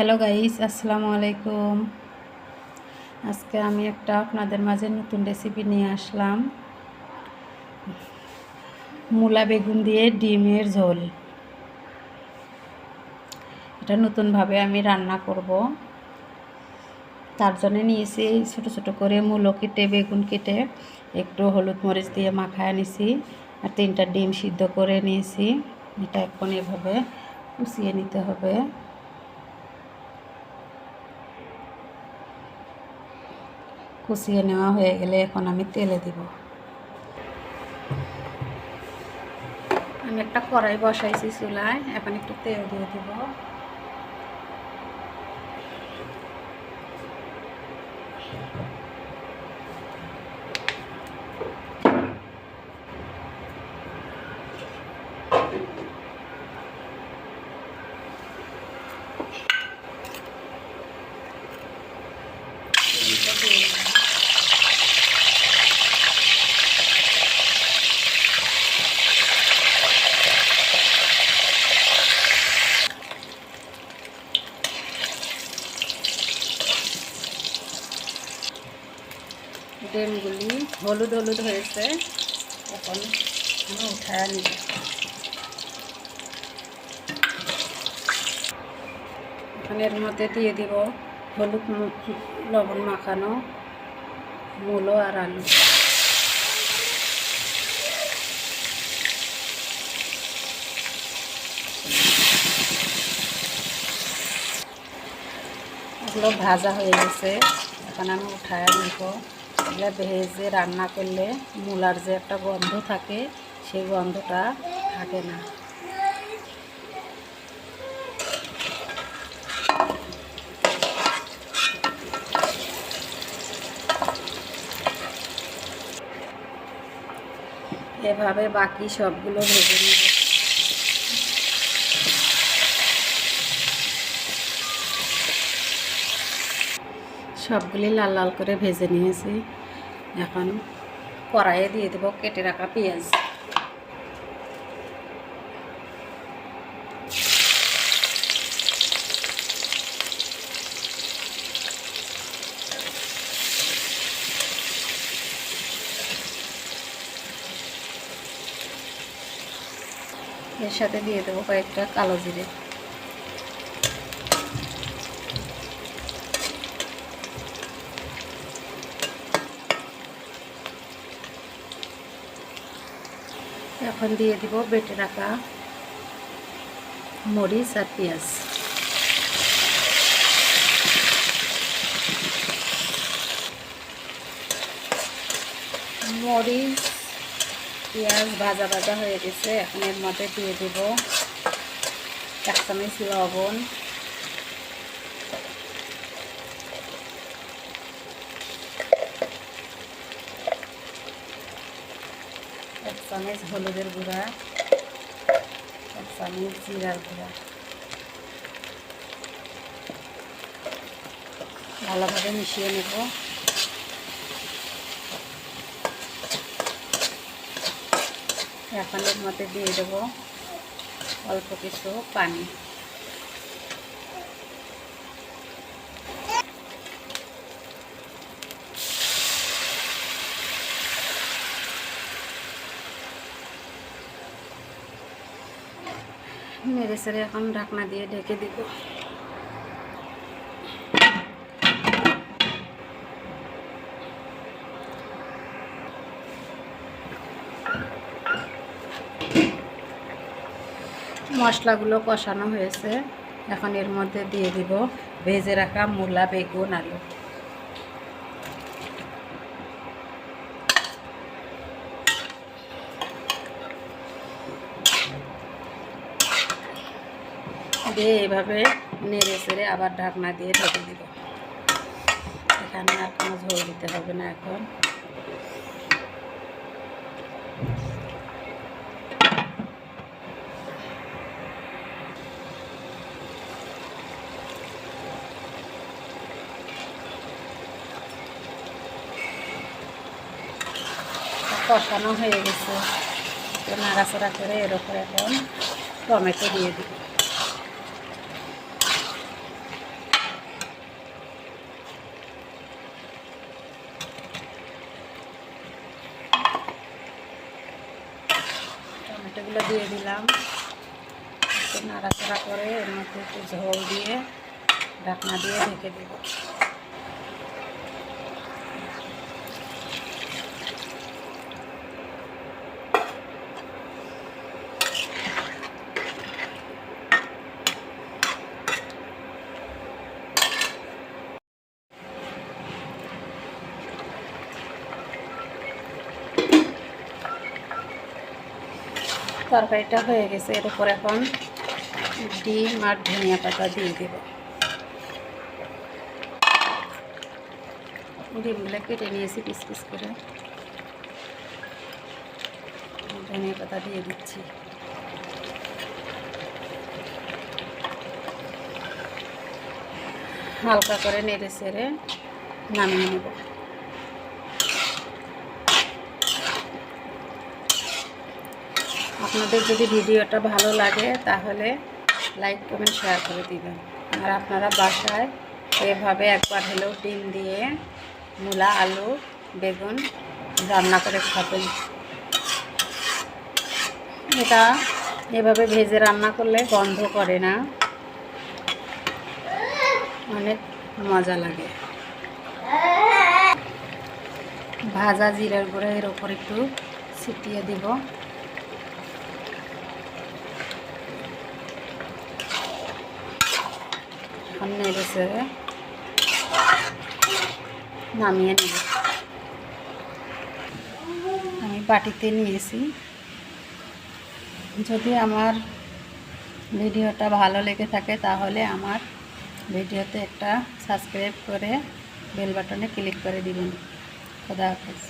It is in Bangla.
হ্যালো গাইস, আসসালামু আলাইকুম। আজকে আমি একটা আপনাদের মাঝে নতুন রেসিপি নিয়ে আসলাম। মূলা বেগুন দিয়ে ডিমের ঝোল। এটা নতুনভাবে আমি রান্না করব। তার জন্য নিয়েছি ছোট ছোট করে মূলো কেটে, বেগুন কেটে, একটু হলুদ মরিচ দিয়ে মাখায় নিয়েছি, আর 3টা ডিম সিদ্ধ করে নিয়েছি। এটা এখন এভাবে কুচিয়ে নিতে হবে। কুচিয়ে নেওয়া হয়ে গেলে এখন আমি তেলে দিব। আমি একটা কড়াই বসাইছি চুলায়, এখন একটু তেল দিয়ে দিব। ডিমগুলি হলুদ হলুদ হয়েছে, এখন আমি উঠায় নিব। এখন এর মধ্যে দিয়ে দিব হলুদ লবণ মাখানো মূলো আর আলু। এগুলো ভাজা হয়ে গেছে, এখন আমি উঠায় নিব। এগুলো ভেজে রান্না করলে মূলার যে একটা গন্ধ থাকে, সেই গন্ধটা থাকে না। এভাবে বাকি সবগুলো ভেজে নিব। সবগুলি লাল লাল করে ভেজে নিয়েছি। এখন কড়াইয়ে দিয়ে দেব কেটে রাখা পেঁয়াজ। এর সাথে দিয়ে দেবো কয়েকটা কালো জিরে। এখন দিয়ে দিব বেটে রাখা মরিচ আর পেঁয়াজ। মরিচ পেঁয়াজ ভাজা ভাজা হয়ে গেছে, এখন এর মধ্যে দিয়ে দেব 1 চামচ লবণ, 1 চামচ হলুদের গুঁড়া, 1 চামচ জিরার গুঁড়া। ভালোভাবে মিশিয়ে নেব। এখন এর মধ্যে দিয়ে দেব অল্প কিছু পানি। নেড়ে চেড়ে এখন ঢাকনা দিয়ে ঢেকে দিব। মশলাগুলো কষানো হয়েছে, এখন এর মধ্যে দিয়ে দিব ভেজে রাখা মূলা, বেগুন, আলু। দিয়ে এইভাবে নেড়ে চেড়ে আবার ঢাকনা দিয়ে ঢেকে দিব। এখানে আর কোনো ঝোল দিতে হবে না। এখন কষানো হয়ে গেছে, নাড়াচাড়া করে এর উপরে এখন টমেটো দিয়ে দিব। তরকারিগুলো দিয়ে দিলাম, একটু নাড়াচাড়া করে এর মধ্যে একটু ঝোল দিয়ে ঢাকনা দিয়ে ঢেকে দেব। তরকারিটা হয়ে গেছে, এর উপর এখন ডিম আর ধনিয়া পাতা দিয়ে দেব। ডিমগুলো কেটে নিয়েছি পিস পিস করে, ধনিয়া পাতা দিয়ে দিচ্ছি। হালকা করে নেড়ে চেড়ে নামিয়ে নেব। আপনাদের যদি ভিডিওটা ভালো লাগে তাহলে লাইক কমেন্ট শেয়ার করে দিবেন। আর আপনারা বাসায় এভাবে একবার হলেও ডিম দিয়ে মূলা, আলু, বেগুন রান্না করে খাবেন। এটা এভাবে ভেজে রান্না করলে গন্ধ করে না, অনেক মজা লাগে। ভাজা জিরার গুঁড়া এর ওপর একটু ছিটিয়ে দিব। এখন নেড়ে চেড়ে নামিয়ে নেব। আমি বাটিতে নিয়েছি। যদি আমার ভিডিওটা ভালো লেগে থাকে তাহলে আমার ভিডিওতে একটা সাবস্ক্রাইব করে বেল বাটনে ক্লিক করে দিবেন। খোদা হাফেজ।